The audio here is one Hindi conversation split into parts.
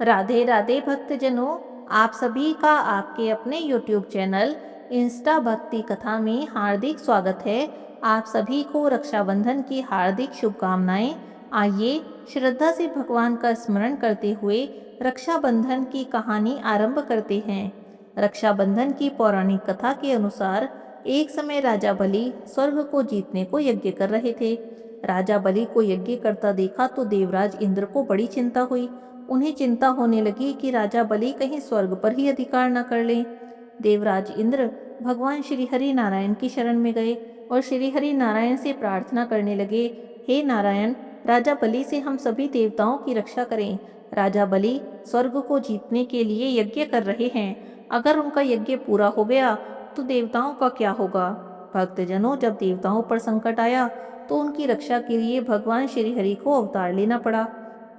राधे राधे भक्तजनों, आप सभी का आपके अपने YouTube चैनल इंस्टा भक्ति कथा में हार्दिक स्वागत है। आप सभी को रक्षाबंधन की हार्दिक शुभकामनाएं। आइए श्रद्धा से भगवान का स्मरण करते हुए रक्षाबंधन की कहानी आरंभ करते हैं। रक्षाबंधन की पौराणिक कथा के अनुसार एक समय राजा बलि स्वर्ग को जीतने को यज्ञ कर रहे थे। राजा बलि को यज्ञ करता देखा तो देवराज इंद्र को बड़ी चिंता हुई। उन्हें चिंता होने लगी कि राजा बलि कहीं स्वर्ग पर ही अधिकार न कर लें। देवराज इंद्र भगवान श्री हरि नारायण की शरण में गए और श्री हरि नारायण से प्रार्थना करने लगे, हे नारायण, राजा बलि से हम सभी देवताओं की रक्षा करें। राजा बलि स्वर्ग को जीतने के लिए यज्ञ कर रहे हैं। अगर उनका यज्ञ पूरा हो गया तो देवताओं का क्या होगा। भक्तजनों, जब देवताओं पर संकट आया तो उनकी रक्षा के लिए भगवान श्री हरि को अवतार लेना पड़ा।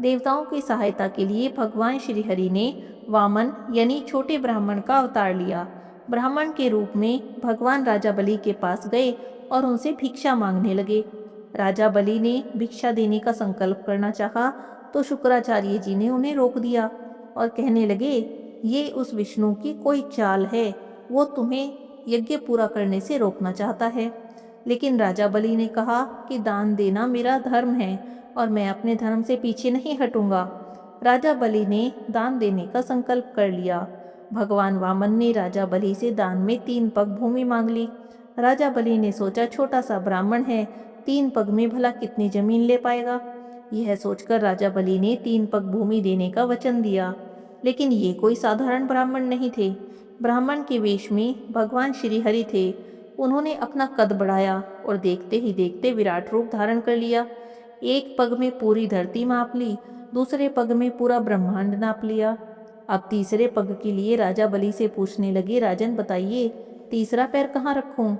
देवताओं की सहायता के लिए भगवान श्री हरि ने वामन यानी छोटे ब्राह्मण का अवतार लिया। ब्राह्मण के रूप में भगवान राजा बलि के पास गए और उनसे भिक्षा मांगने लगे। राजा बलि ने भिक्षा देने का संकल्प करना चाहा तो शुक्राचार्य जी ने उन्हें रोक दिया और कहने लगे, ये उस विष्णु की कोई चाल है, वो तुम्हें यज्ञ पूरा करने से रोकना चाहता है। लेकिन राजा बलि ने कहा कि दान देना मेरा धर्म है और मैं अपने धर्म से पीछे नहीं हटूंगा। राजा बलि ने दान देने का संकल्प कर लिया। भगवान वामन ने राजा बलि से दान में 3 पग भूमि मांग ली। राजा बलि ने सोचा, छोटा सा ब्राह्मण है, 3 पग में भला कितनी जमीन ले पाएगा। यह सोचकर राजा बलि ने 3 पग भूमि देने का वचन दिया। लेकिन ये कोई साधारण ब्राह्मण नहीं थे। ब्राह्मण के वेश में भगवान श्री हरि थे। उन्होंने अपना कद बढ़ाया और देखते ही देखते विराट रूप धारण कर लिया। एक पग में पूरी धरती माप ली, दूसरे पग में पूरा ब्रह्मांड नाप लिया। अब तीसरे पग के लिए राजा बलि से पूछने लगे, राजन बताइए, तीसरा पैर कहाँ रखूं।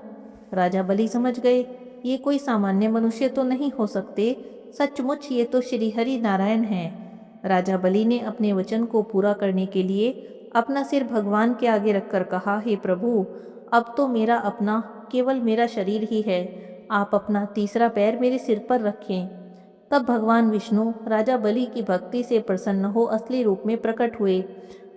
राजा बलि समझ गए, ये कोई सामान्य मनुष्य तो नहीं हो सकते, सचमुच ये तो श्री हरि नारायण हैं। राजा बलि ने अपने वचन को पूरा करने के लिए अपना सिर भगवान के आगे रखकर कहा, हे प्रभु, अब तो मेरा अपना केवल मेरा शरीर ही है, आप अपना तीसरा पैर मेरे सिर पर रखें। तब भगवान विष्णु राजा बलि की भक्ति से प्रसन्न हो असली रूप में प्रकट हुए।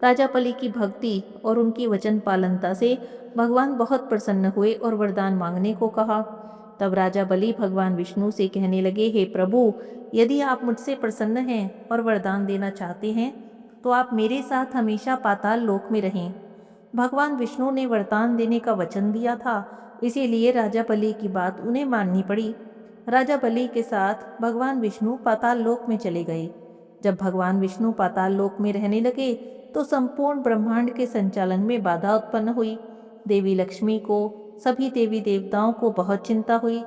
राजा बलि की भक्ति और उनकी वचन पालनता से भगवान बहुत प्रसन्न हुए और वरदान मांगने को कहा। तब राजा बलि भगवान विष्णु से कहने लगे, हे प्रभु, यदि आप मुझसे प्रसन्न हैं और वरदान देना चाहते हैं तो आप मेरे साथ हमेशा पाताल लोक में रहें। भगवान विष्णु ने वरदान देने का वचन दिया था, इसीलिए राजा बलि की बात उन्हें माननी पड़ी। राजा बलि के साथ भगवान विष्णु पाताल लोक में चले गए। जब भगवान विष्णु पाताल लोक में रहने लगे तो संपूर्ण ब्रह्मांड के संचालन में बाधा उत्पन्न हुई। देवी लक्ष्मी को, सभी देवी देवताओं को बहुत चिंता हुई।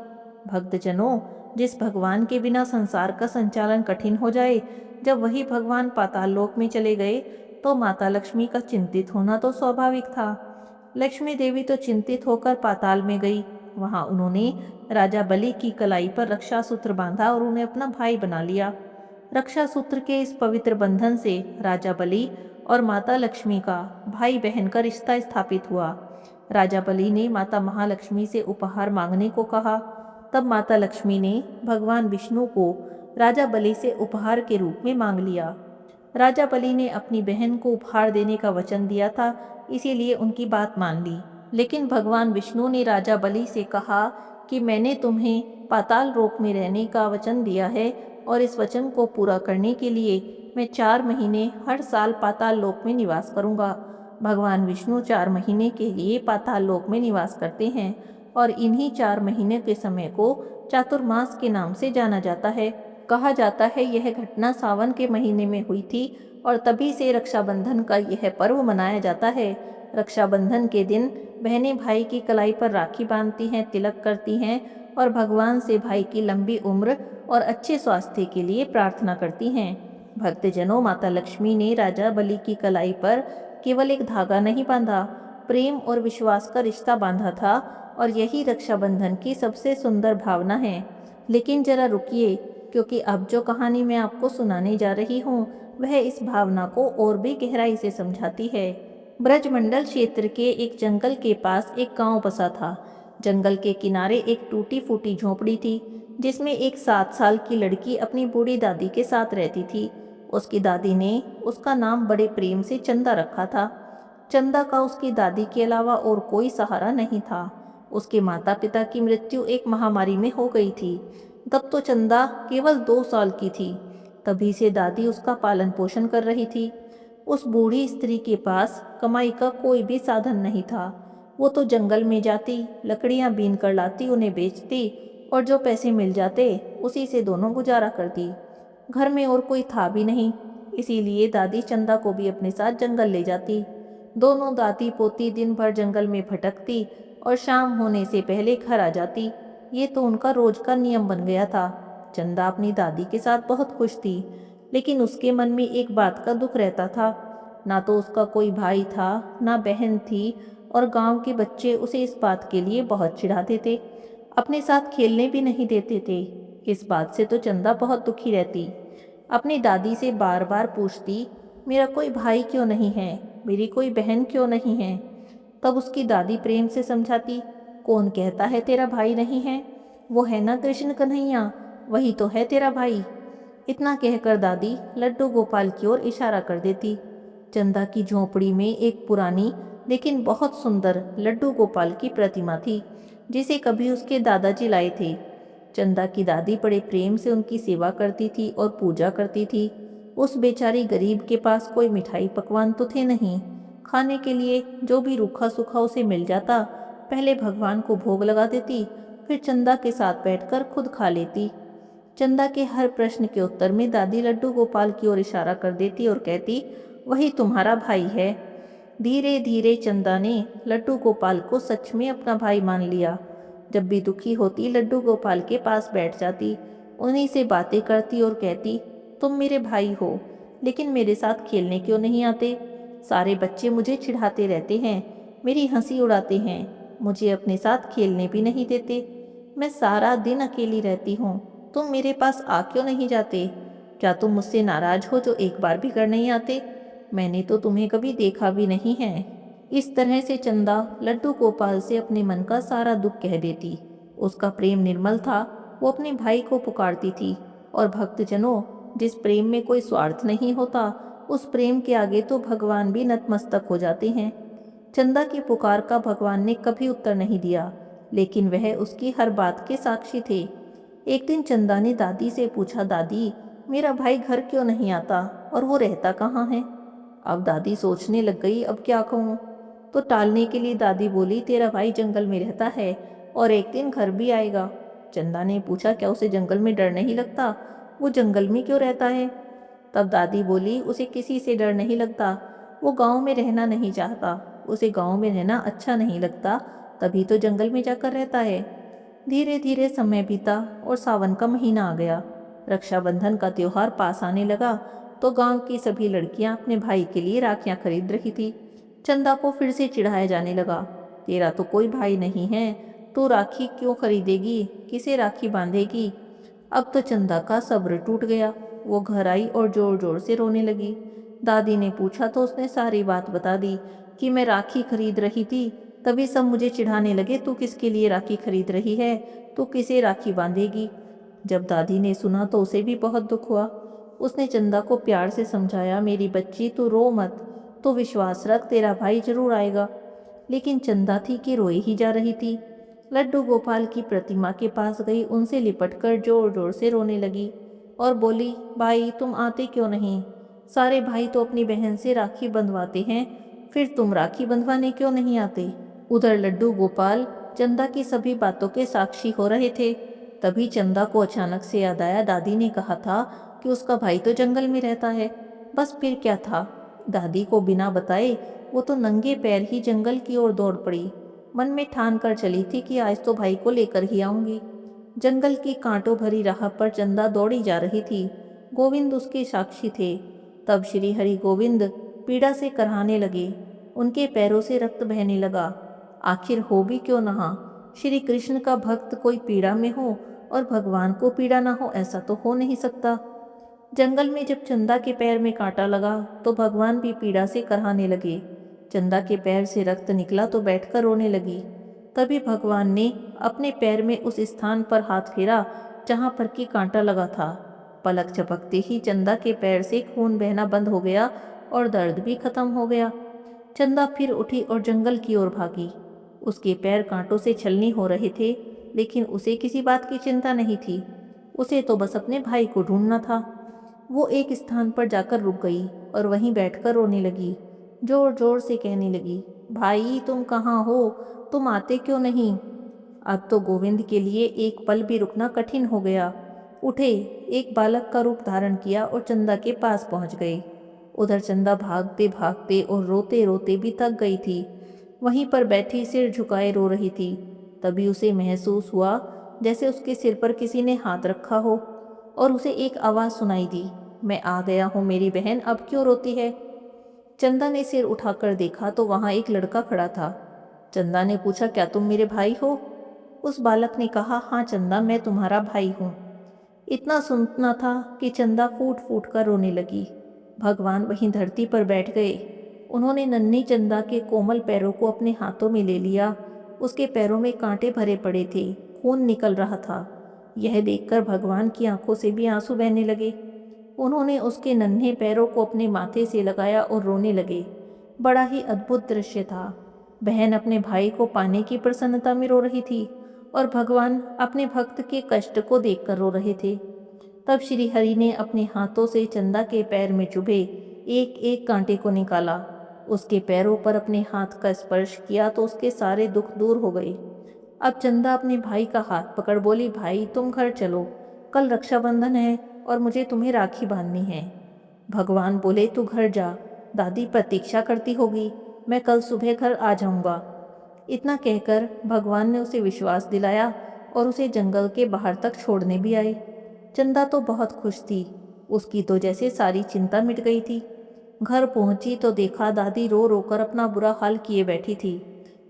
भक्तजनों, जिस भगवान के बिना संसार का संचालन कठिन हो जाए, जब वही भगवान पाताल लोक में चले गए तो माता लक्ष्मी का चिंतित होना तो स्वाभाविक था। लक्ष्मी देवी तो चिंतित होकर पाताल में गई। वहां उन्होंने राजा बलि की कलाई पर रक्षा सूत्र बांधा और उन्हें अपना भाई बना लिया। रक्षा सूत्र के इस पवित्र बंधन से राजा बलि और माता लक्ष्मी का भाई बहन का रिश्ता स्थापित हुआ। राजा बलि ने माता महालक्ष्मी से उपहार मांगने को कहा। तब माता लक्ष्मी ने भगवान विष्णु को राजा बलि से उपहार के रूप में मांग लिया। राजा बलि ने अपनी बहन को उपहार देने का वचन दिया था, इसीलिए उनकी बात मान ली। लेकिन भगवान विष्णु ने राजा बलि से कहा कि मैंने तुम्हें पाताल लोक में रहने का वचन दिया है और इस वचन को पूरा करने के लिए मैं 4 महीने हर साल पाताल लोक में निवास करूंगा। भगवान विष्णु 4 महीने के लिए पाताल लोक में निवास करते हैं और इन्हीं 4 महीने के समय को चातुर्मास के नाम से जाना जाता है। कहा जाता है यह घटना सावन के महीने में हुई थी और तभी से रक्षाबंधन का यह पर्व मनाया जाता है। रक्षाबंधन के दिन बहनें भाई की कलाई पर राखी बांधती हैं, तिलक करती हैं और भगवान से भाई की लंबी उम्र और अच्छे स्वास्थ्य के लिए प्रार्थना करती हैं। भक्तजनों, माता लक्ष्मी ने राजा बलि की कलाई पर केवल एक धागा नहीं बांधा, प्रेम और विश्वास का रिश्ता बांधा था और यही रक्षाबंधन की सबसे सुंदर भावना है। लेकिन जरा रुकिए, क्योंकि अब जो कहानी मैं आपको सुनाने जा रही हूँ वह इस भावना को और भी गहराई से समझाती है। ब्रजमंडल क्षेत्र के एक जंगल के पास एक गांव बसा था। जंगल के किनारे एक टूटी फूटी झोपड़ी थी जिसमें एक 7 साल की लड़की अपनी बूढ़ी दादी के साथ रहती थी। उसकी दादी ने उसका नाम बड़े प्रेम से चंदा रखा था। चंदा का उसकी दादी के अलावा और कोई सहारा नहीं था। उसके माता पिता की मृत्यु एक महामारी में हो गई थी। तब तो चंदा केवल 2 साल की थी। तभी से दादी उसका पालन पोषण कर रही थी। उस बूढ़ी स्त्री के पास कमाई का कोई भी साधन नहीं था। वो तो जंगल में जाती, लकड़ियां बीन कर लाती, उन्हें बेचती और जो पैसे मिल जाते उसी से दोनों गुजारा करती। घर में और कोई था भी नहीं, इसीलिए दादी चंदा को भी अपने साथ जंगल ले जाती। दोनों दादी पोती दिन भर जंगल में भटकती और शाम होने से पहले घर आ जाती। ये तो उनका रोज का नियम बन गया था। चंदा अपनी दादी के साथ बहुत खुश थी, लेकिन उसके मन में एक बात का दुख रहता था। ना तो उसका कोई भाई था, ना बहन थी, और गांव के बच्चे उसे इस बात के लिए बहुत चिढ़ाते थे, अपने साथ खेलने भी नहीं देते थे। इस बात से तो चंदा बहुत दुखी रहती। अपनी दादी से बार बार पूछती, मेरा कोई भाई क्यों नहीं है, मेरी कोई बहन क्यों नहीं है। तब उसकी दादी प्रेम से समझाती, कौन कहता है तेरा भाई नहीं है, वो है ना कृष्ण कन्हैया, वही तो है तेरा भाई। इतना कहकर दादी लड्डू गोपाल की ओर इशारा कर देती। चंदा की झोंपड़ी में एक पुरानी लेकिन बहुत सुंदर लड्डू गोपाल की प्रतिमा थी, जिसे कभी उसके दादाजी लाए थे। चंदा की दादी बड़े प्रेम से उनकी सेवा करती थी और पूजा करती थी। उस बेचारी गरीब के पास कोई मिठाई पकवान तो थे नहीं। खाने के लिए जो भी रूखा सूखा उसे मिल जाता, पहले भगवान को भोग लगा देती, फिर चंदा के साथ बैठकर खुद खा लेती। चंदा के हर प्रश्न के उत्तर में दादी लड्डू गोपाल की ओर इशारा कर देती और कहती, वही तुम्हारा भाई है। धीरे धीरे चंदा ने लड्डू गोपाल को सच में अपना भाई मान लिया। जब भी दुखी होती लड्डू गोपाल के पास बैठ जाती, उन्हीं से बातें करती और कहती, तुम मेरे भाई हो, लेकिन मेरे साथ खेलने क्यों नहीं आते। सारे बच्चे मुझे चिढ़ाते रहते हैं, मेरी हंसी उड़ाते हैं, मुझे अपने साथ खेलने भी नहीं देते। मैं सारा दिन अकेली रहती हूँ, तुम मेरे पास आ क्यों नहीं जाते। क्या तुम मुझसे नाराज हो जो एक बार भी घर नहीं आते। मैंने तो तुम्हें कभी देखा भी नहीं है। इस तरह से चंदा लड्डू गोपाल से अपने मन का सारा दुख कह देती। उसका प्रेम निर्मल था, वो अपने भाई को पुकारती थी। और भक्तजनों, जिस प्रेम में कोई स्वार्थ नहीं होता, उस प्रेम के आगे तो भगवान भी नतमस्तक हो जाते हैं। चंदा की पुकार का भगवान ने कभी उत्तर नहीं दिया, लेकिन वह उसकी हर बात के साक्षी थे। एक दिन चंदा ने दादी से पूछा, दादी मेरा भाई घर क्यों नहीं आता और वो रहता कहाँ है। अब दादी सोचने लग गई, अब क्या कहूँ। तो टालने के लिए दादी बोली, तेरा भाई जंगल में रहता है और एक दिन घर भी आएगा। चंदा ने पूछा, क्या उसे जंगल में डर नहीं लगता, वो जंगल में क्यों रहता है। तब दादी बोली, उसे किसी से डर नहीं लगता, वो गांव में रहना नहीं चाहता, उसे गांव में रहना अच्छा नहीं लगता, तभी तो जंगल में जाकर रहता है। धीरे धीरे समय बीता और सावन का महीना आ गया। रक्षाबंधन का त्योहार पास आने लगा तो गांव की सभी लड़कियां अपने भाई के लिए राखियां खरीद रही थी। चंदा को फिर से चिढ़ाया जाने लगा, तेरा तो कोई भाई नहीं है, तू राखी क्यों खरीदेगी, किसे राखी बांधेगी। अब तो चंदा का सब्र टूट गया। वो घर आई और जोर जोर से रोने लगी। दादी ने पूछा तो उसने सारी बात बता दी कि मैं राखी खरीद रही थी, तभी सब मुझे चिढ़ाने लगे, तू किसके लिए राखी खरीद रही है, तू किसे राखी बांधेगी। जब दादी ने सुना तो उसे भी बहुत दुख हुआ। उसने चंदा को प्यार से समझाया, मेरी बच्ची तू रो मत, तो विश्वास रख, तेरा भाई जरूर आएगा। लेकिन चंदा थी कि रोए ही जा रही थी। लड्डू गोपाल की प्रतिमा के पास गई, उनसे लिपटकर जोर जोर से रोने लगी और बोली, भाई तुम आते क्यों नहीं, सारे भाई तो अपनी बहन से राखी बंधवाते हैं, फिर तुम राखी बंधवाने क्यों नहीं आते। उधर लड्डू गोपाल चंदा की सभी बातों के साक्षी हो रहे थे। तभी चंदा को अचानक से याद आया, दादी ने कहा था कि उसका भाई तो जंगल में रहता है। बस फिर क्या था, दादी को बिना बताए वो तो नंगे पैर ही जंगल की ओर दौड़ पड़ी। मन में ठान कर चली थी कि आज तो भाई को लेकर ही आऊंगी। जंगल की कांटों भरी राह पर चंदा दौड़ी जा रही थी। गोविंद उसके साक्षी थे। तब श्री हरि गोविंद पीड़ा से कराहने लगे, उनके पैरों से रक्त बहने लगा। आखिर हो भी क्यों नहा, श्री कृष्ण का भक्त कोई पीड़ा में हो और भगवान को पीड़ा ना हो, ऐसा तो हो नहीं सकता। जंगल में जब चंदा के पैर में कांटा लगा तो भगवान भी पीड़ा से कराहने लगे। चंदा के पैर से रक्त निकला तो बैठकर रोने लगी। तभी भगवान ने अपने पैर में उस स्थान पर हाथ फेरा जहां पर कि कांटा लगा था। पलक झपकते ही चंदा के पैर से खून बहना बंद हो गया और दर्द भी खत्म हो गया। चंदा फिर उठी और जंगल की ओर भागी। उसके पैर कांटों से छलनी हो रहे थे, लेकिन उसे किसी बात की चिंता नहीं थी। उसे तो बस अपने भाई को ढूंढना था। वो एक स्थान पर जाकर रुक गई और वहीं बैठकर रोने लगी। जोर जोर से कहने लगी, भाई तुम कहाँ हो? तुम आते क्यों नहीं? अब तो गोविंद के लिए एक पल भी रुकना कठिन हो गया। उठे, एक बालक का रूप धारण किया और चंदा के पास पहुंच गए। उधर चंदा भागते भागते और रोते रोते भी थक गई थी। वहीं पर बैठी सिर झुकाए रो रही थी। तभी उसे महसूस हुआ जैसे उसके सिर पर किसी ने हाथ रखा हो और उसे एक आवाज़ सुनाई दी, मैं आ गया हूँ मेरी बहन, अब क्यों रोती है? चंदा ने सिर उठाकर देखा तो वहाँ एक लड़का खड़ा था। चंदा ने पूछा, क्या तुम मेरे भाई हो? उस बालक ने कहा, हाँ चंदा, मैं तुम्हारा भाई हूँ। इतना सुनना था कि चंदा फूट फूट कर रोने लगी। भगवान वहीं धरती पर बैठ गए। उन्होंने नन्ही चंदा के कोमल पैरों को अपने हाथों में ले लिया। उसके पैरों में कांटे भरे पड़े थे, खून निकल रहा था। यह देखकर भगवान की आंखों से भी आंसू बहने लगे। उन्होंने उसके नन्हे पैरों को अपने माथे से लगाया और रोने लगे। बड़ा ही अद्भुत दृश्य था। बहन अपने भाई को पाने की प्रसन्नता में रो रही थी और भगवान अपने भक्त के कष्ट को देखकर रो रहे थे। तब श्री हरि ने अपने हाथों से चंदा के पैर में चुभे एक एक कांटे को निकाला। उसके पैरों पर अपने हाथ का स्पर्श किया तो उसके सारे दुख दूर हो गए। अब चंदा अपने भाई का हाथ पकड़ बोली, भाई तुम घर चलो, कल रक्षाबंधन है और मुझे तुम्हें राखी बांधनी है। भगवान बोले, तू घर जा, दादी प्रतीक्षा करती होगी, मैं कल सुबह घर आ जाऊंगा। इतना कहकर भगवान ने उसे विश्वास दिलाया और उसे जंगल के बाहर तक छोड़ने भी आए। चंदा तो बहुत खुश थी। उसकी तो जैसे सारी चिंता मिट गई थी। घर पहुंची तो देखा दादी रो रो कर अपना बुरा हाल किए बैठी थी।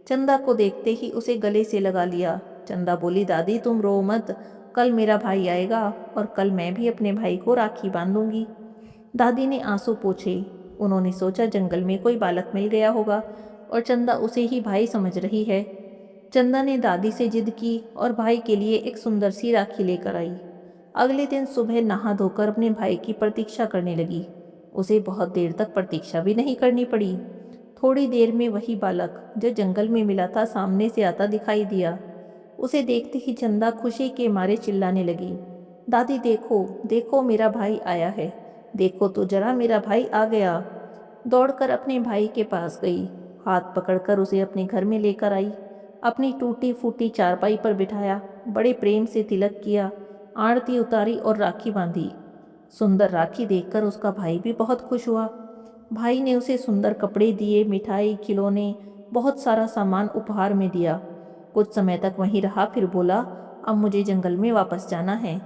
चंदा को देखते ही उसे गले से लगा लिया। चंदा बोली, दादी तुम रो मत, कल मेरा भाई आएगा और कल मैं भी अपने भाई को राखी बांधूंगी। दादी ने आंसू पोंछे। उन्होंने सोचा जंगल में कोई बालक मिल गया होगा और चंदा उसे ही भाई समझ रही है। चंदा ने दादी से जिद की और भाई के लिए एक सुंदर सी राखी लेकर आई। अगले दिन सुबह नहा धोकर अपने भाई की प्रतीक्षा करने लगी। उसे बहुत देर तक प्रतीक्षा भी नहीं करनी पड़ी। थोड़ी देर में वही बालक जो जंगल में मिला था सामने से आता दिखाई दिया। उसे देखते ही चंदा खुशी के मारे चिल्लाने लगी, दादी देखो देखो मेरा भाई आया है, देखो तो जरा मेरा भाई आ गया। दौड़कर अपने भाई के पास गई, हाथ पकड़कर उसे अपने घर में लेकर आई। अपनी टूटी फूटी चारपाई पर बिठाया, बड़े प्रेम से तिलक किया, आरती उतारी और राखी बांधी। सुंदर राखी देखकर उसका भाई भी बहुत खुश हुआ। भाई ने उसे सुंदर कपड़े दिए, मिठाई, खिलौने, बहुत सारा सामान उपहार में दिया। कुछ समय तक वहीं रहा, फिर बोला, अब मुझे जंगल में वापस जाना है।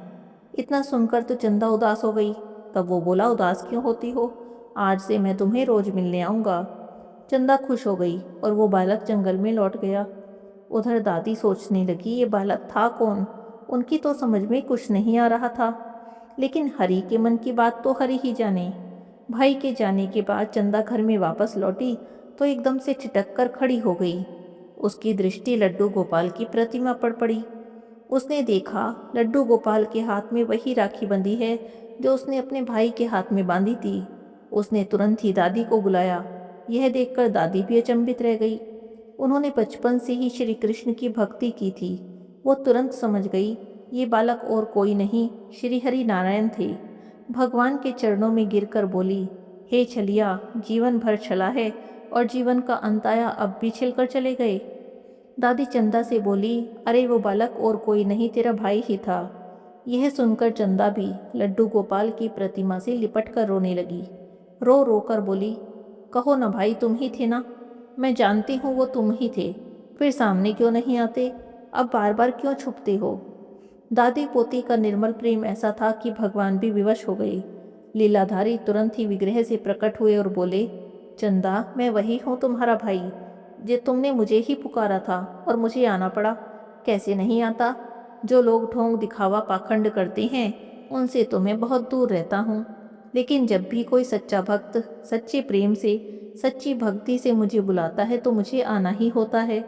इतना सुनकर तो चंदा उदास हो गई। तब वो बोला, उदास क्यों होती हो, आज से मैं तुम्हें रोज मिलने आऊँगा। चंदा खुश हो गई और वो बालक जंगल में लौट गया। उधर दादी सोचने लगी, ये बालक था कौन? उनकी तो समझ में कुछ नहीं आ रहा था। लेकिन हरि के मन की बात तो हरि ही जाने। भाई के जाने के बाद चंदा घर में वापस लौटी तो एकदम से छिटक कर खड़ी हो गई। उसकी दृष्टि लड्डू गोपाल की प्रतिमा पर पड़ी। उसने देखा लड्डू गोपाल के हाथ में वही राखी बंधी है जो उसने अपने भाई के हाथ में बांधी थी। उसने तुरंत ही दादी को बुलाया। यह देखकर दादी भी अचंभित रह गई। उन्होंने बचपन से ही श्री कृष्ण की भक्ति की थी। वो तुरंत समझ गई ये बालक और कोई नहीं, श्री हरि नारायण थे। भगवान के चरणों में गिरकर बोली, हे छलिया, जीवन भर छला है और जीवन का अंत आया, अब भी छिलकर चले गए। दादी चंदा से बोली, अरे वो बालक और कोई नहीं, तेरा भाई ही था। यह सुनकर चंदा भी लड्डू गोपाल की प्रतिमा से लिपट कर रोने लगी। रो रो कर बोली, कहो ना भाई, तुम ही थे ना? मैं जानती हूँ वो तुम ही थे, फिर सामने क्यों नहीं आते? अब बार बार क्यों छुपते हो? दादी पोती का निर्मल प्रेम ऐसा था कि भगवान भी विवश हो गए। लीलाधारी तुरंत ही विग्रह से प्रकट हुए और बोले, चंदा, मैं वही हूँ तुम्हारा भाई, जे तुमने मुझे ही पुकारा था और मुझे आना पड़ा। कैसे नहीं आता? जो लोग ढोंग दिखावा पाखंड करते हैं उनसे तो मैं बहुत दूर रहता हूँ, लेकिन जब भी कोई सच्चा भक्त सच्चे प्रेम से सच्ची भक्ति से मुझे बुलाता है तो मुझे आना ही होता है।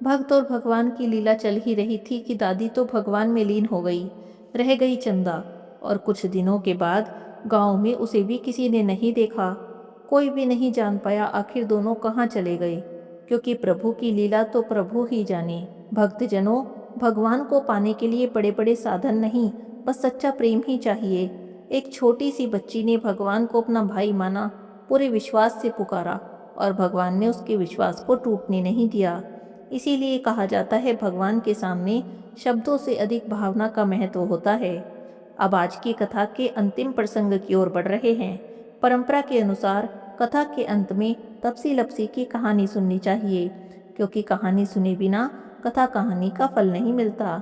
भक्त और भगवान की लीला चल ही रही थी कि दादी तो भगवान में लीन हो गई। रह गई चंदा। और कुछ दिनों के बाद गांव में उसे भी किसी ने नहीं देखा। कोई भी नहीं जान पाया आखिर दोनों कहाँ चले गए, क्योंकि प्रभु की लीला तो प्रभु ही जाने। भक्तजनों, भगवान को पाने के लिए बड़े बड़े साधन नहीं, बस सच्चा प्रेम ही चाहिए। एक छोटी सी बच्ची ने भगवान को अपना भाई माना, पूरे विश्वास से पुकारा, और भगवान ने उसके विश्वास को टूटने नहीं दिया। इसीलिए कहा जाता है, भगवान के सामने शब्दों से अधिक भावना का महत्व होता है। अब आज की कथा के अंतिम प्रसंग की ओर बढ़ रहे हैं। परंपरा के अनुसार कथा के अंत में तपसी लपसी की कहानी सुननी चाहिए, क्योंकि कहानी सुने बिना कथा कहानी का फल नहीं मिलता।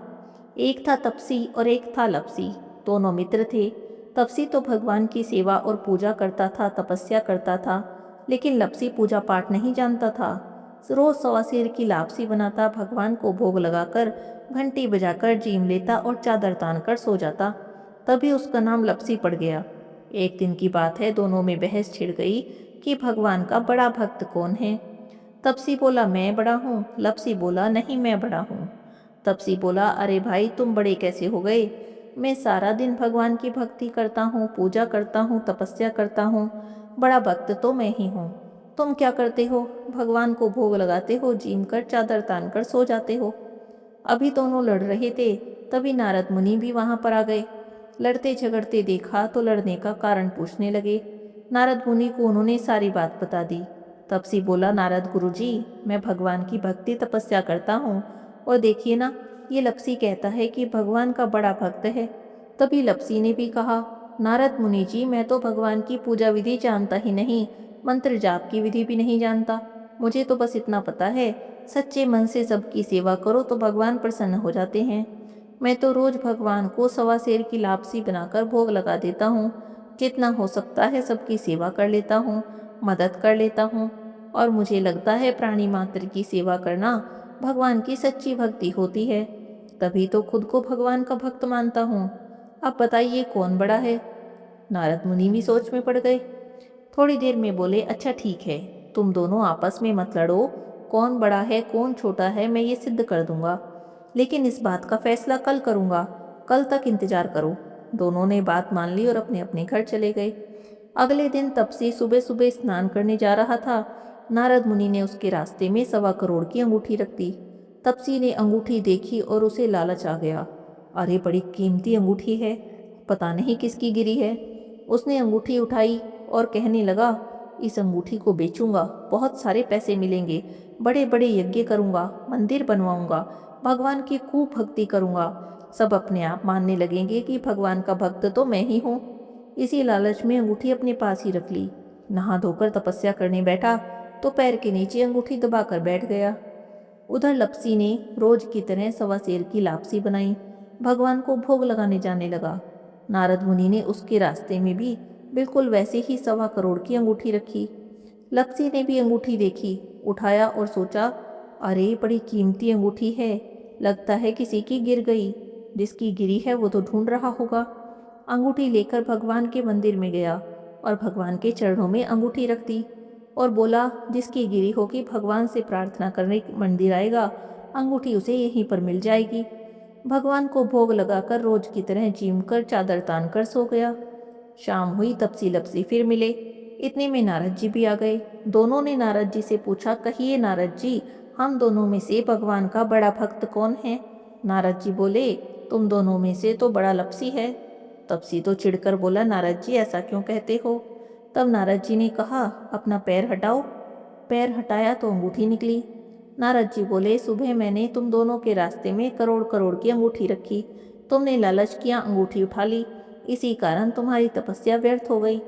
एक था तपसी और एक था लपसी, दोनों मित्र थे। तपसी तो भगवान की सेवा और पूजा करता था, तपस्या करता था, लेकिन लपसी पूजा पाठ नहीं जानता था। रोज सवा सेर की लापसी बनाता, भगवान को भोग लगाकर, घंटी बजाकर जीम लेता और चादर तान कर सो जाता। तभी उसका नाम लपसी पड़ गया। एक दिन की बात है, दोनों में बहस छिड़ गई कि भगवान का बड़ा भक्त कौन है। तपसी बोला मैं बड़ा हूँ, लपसी बोला नहीं मैं बड़ा हूँ। तपसी बोला अरे भाई तुम बड़े कैसे हो गए, मैं सारा दिन भगवान की भक्ति करता हूँ, पूजा करता हूँ, तपस्या करता हूँ, बड़ा भक्त तो मैं ही हूँ। तुम क्या करते हो, भगवान को भोग लगाते हो, जीम कर चादर तान कर सो जाते हो। अभी दोनों लड़ रहे थे, तभी नारद मुनि भी वहां पर आ गए। लड़ते झगड़ते देखा तो लड़ने का कारण पूछने लगे। नारद मुनि को उन्होंने सारी बात बता दी। तपसी बोला नारद गुरुजी, मैं भगवान की भक्ति तपस्या करता हूँ, और देखिए ना, ये लपसी कहता है कि भगवान का बड़ा भक्त है। तभी लपसी ने भी कहा, नारद मुनि जी, मैं तो भगवान की पूजा विधि जानता ही नहीं, मंत्र जाप की विधि भी नहीं जानता। मुझे तो बस इतना पता है, सच्चे मन से सबकी सेवा करो तो भगवान प्रसन्न हो जाते हैं। मैं तो रोज भगवान को सवा सेर की लापसी बनाकर भोग लगा देता हूँ। जितना हो सकता है सबकी सेवा कर लेता हूँ, मदद कर लेता हूँ, और मुझे लगता है प्राणी मात्र की सेवा करना भगवान की सच्ची भक्ति होती है। तभी तो खुद को भगवान का भक्त मानता हूँ। अब बताइए कौन बड़ा है। नारद मुनि भी सोच में पड़ गए। थोड़ी देर में बोले, अच्छा ठीक है, तुम दोनों आपस में मत लड़ो, कौन बड़ा है कौन छोटा है मैं ये सिद्ध कर दूंगा, लेकिन इस बात का फैसला कल करूंगा, कल तक इंतजार करो। दोनों ने बात मान ली और अपने अपने घर चले गए। अगले दिन तपसी सुबह सुबह स्नान करने जा रहा था। नारद मुनि ने उसके रास्ते में 1.25 करोड़ की अंगूठी रख दी। तपसी ने अंगूठी देखी और उसे लालच आ गया। अरे बड़ी कीमती अंगूठी है, पता नहीं किसकी गिरी है। उसने अंगूठी उठाई और कहने लगा, इस अंगूठी को बेचूंगा, बहुत सारे पैसे मिलेंगे, बड़े बड़े यज्ञ करूंगा, मंदिर बनवाऊंगा, भगवान की खूब भक्ति करूंगा, सब अपने आप मानने लगेंगे कि भगवान का भक्त तो मैं ही हूँ। इसी लालच में अंगूठी अपने पास ही रख ली। नहा धोकर तपस्या करने बैठा तो पैर के नीचे अंगूठी दबाकर बैठ गया। उधर लपसी ने रोज की तरह 1.25 सेर की लापसी बनाई, भगवान को भोग लगाने जाने लगा। नारद मुनि ने उसके रास्ते में भी बिल्कुल वैसे ही 1.25 करोड़ की अंगूठी रखी। लपसी ने भी अंगूठी देखी, उठाया और सोचा, अरे बड़ी कीमती अंगूठी है, लगता है किसी की गिर गई, जिसकी गिरी है वो तो ढूंढ रहा होगा। अंगूठी लेकर भगवान के मंदिर में गया और भगवान के चरणों में अंगूठी रख दी और बोला, जिसकी गिरी होगी भगवान से प्रार्थना करने मंदिर आएगा, अंगूठी उसे यहीं पर मिल जाएगी। भगवान को भोग लगाकर रोज की तरह जीम कर चादर तान कर सो गया। शाम हुई, तपसी लपसी फिर मिले। इतने में नारद जी भी आ गए। दोनों ने नारद जी से पूछा, कहिए नारद जी, हम दोनों में से भगवान का बड़ा भक्त कौन है। नारद जी बोले, तुम दोनों में से तो बड़ा लपसी है। तपसी तो चिढ़कर बोला, नारद जी ऐसा क्यों कहते हो। तब नारद जी ने कहा, अपना पैर हटाओ। पैर हटाया तो अंगूठी निकली। नारद जी बोले, सुबह मैंने तुम दोनों के रास्ते में करोड़ करोड़ की अंगूठी रखी, तुमने लालच किया, अंगूठी उठा ली, इसी कारण तुम्हारी तपस्या व्यर्थ हो गई।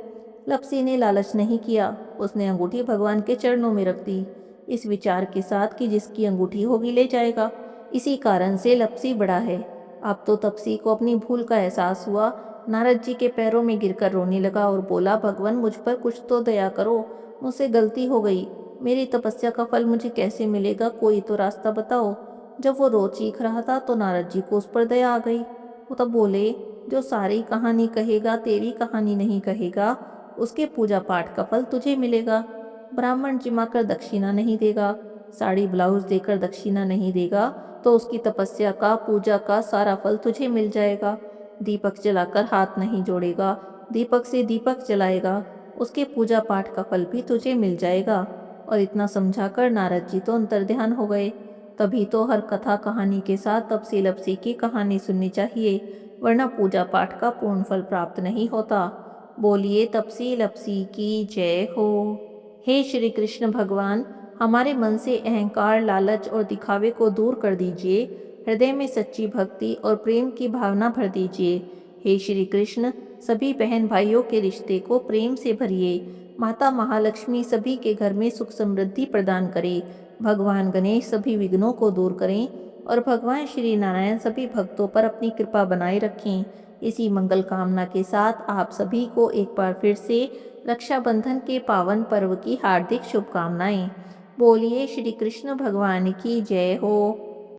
लपसी ने लालच नहीं किया, उसने अंगूठी भगवान के चरणों में रख दी, इस विचार के साथ कि जिसकी अंगूठी होगी ले जाएगा। इसी कारण से लपसी बड़ा है। अब तो तपसी को अपनी भूल का एहसास हुआ। नारद जी के पैरों में गिरकर रोने लगा और बोला, भगवान मुझ पर कुछ तो दया करो, मुझसे गलती हो गई, मेरी तपस्या का फल मुझे कैसे मिलेगा, कोई तो रास्ता बताओ। जब वो रो चीख रहा था तो नारद जी को उस पर दया आ गई। वो तब बोले, जो सारी कहानी कहेगा, तेरी कहानी नहीं कहेगा, उसके पूजा पाठ का फल तुझे मिलेगा। ब्राह्मण जिमाकर दक्षिणा नहीं देगा, साड़ी ब्लाउज देकर दक्षिणा नहीं देगा, तो उसकी तपस्या का, पूजा का सारा फल तुझे मिल जाएगा। दीपक जलाकर हाथ नहीं जोड़ेगा, दीपक से दीपक जलाएगा, उसके पूजा पाठ का फल भी तुझे मिल जाएगा। और इतना समझाकर नारद जी तो अंतर्ध्यान हो गए। तभी तो हर कथा कहानी के साथ तपसी लपसी की कहानी सुननी चाहिए, वरना पूजा पाठ का पूर्ण फल प्राप्त नहीं होता। बोलिए तपसी लपसी की जय हो। हे श्री कृष्ण भगवान, हमारे मन से अहंकार, लालच और दिखावे को दूर कर दीजिए। हृदय में सच्ची भक्ति और प्रेम की भावना भर दीजिए। हे श्री कृष्ण, सभी बहन भाइयों के रिश्ते को प्रेम से भरिए। माता महालक्ष्मी सभी के घर में सुख समृद्धि प्रदान करे। भगवान गणेश सभी विघ्नों को दूर करें और भगवान श्री नारायण सभी भक्तों पर अपनी कृपा बनाए रखें। इसी मंगल कामना के साथ आप सभी को एक बार फिर से रक्षाबंधन के पावन पर्व की हार्दिक शुभकामनाएं। बोलिए श्री कृष्ण भगवान की जय हो।